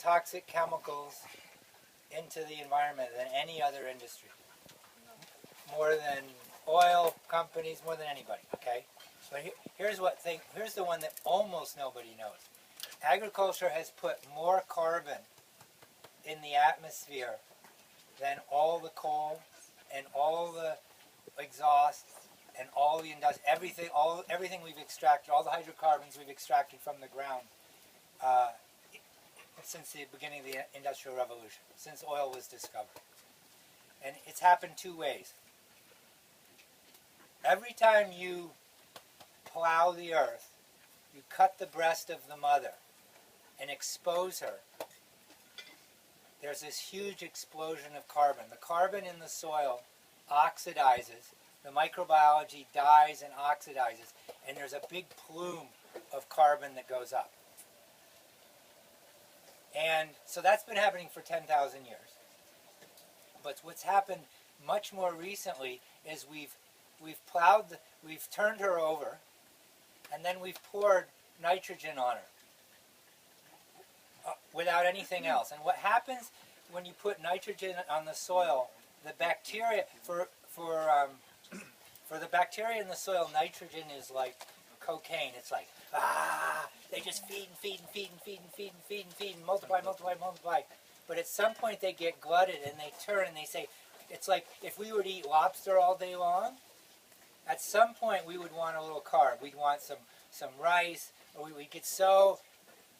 toxic chemicals into the environment than any other industry. More than oil companies, more than anybody, okay? But here's the one that almost nobody knows. Agriculture has put more carbon in the atmosphere than all the coal and all the exhaust and all the everything we've extracted, all the hydrocarbons we've extracted from the ground since the beginning of the Industrial Revolution, since oil was discovered. And it's happened two ways. Every time you plow the earth, you cut the breast of the mother and expose her, there's this huge explosion of carbon. The carbon in the soil oxidizes, the microbiology dies and oxidizes, and there's a big plume of carbon that goes up. And so that's been happening for 10,000 years. But what's happened much more recently is we've turned her over, and then we've poured nitrogen on her without anything else. And what happens when you put nitrogen on the soil, the bacteria, for the bacteria in the soil, nitrogen is like cocaine. It's like, they just feed and feed and feed and feed and feed and feed and feed and multiply, multiply, multiply. But at some point they get glutted and they turn and they say, it's like if we were to eat lobster all day long, at some point we would want a little carb. We'd want some rice, or we'd get so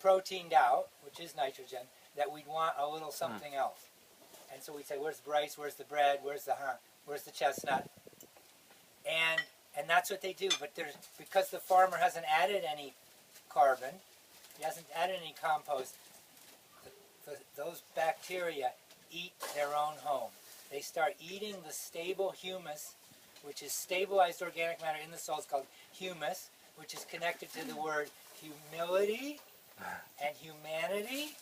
proteined out, which is nitrogen, that we'd want a little something else. And so we'd say, where's the rice, where's the bread, where's the chestnut? And that's what they do. But because the farmer hasn't added any carbon, he hasn't added any compost, those bacteria eat their own home. They start eating the stable humus, which is stabilized organic matter in the soil. It's called humus, which is connected to the word humility, and humanity,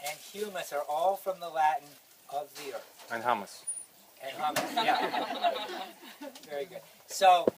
and humus are all from the Latin of the earth. And hummus. And hummus, yeah. Very good. So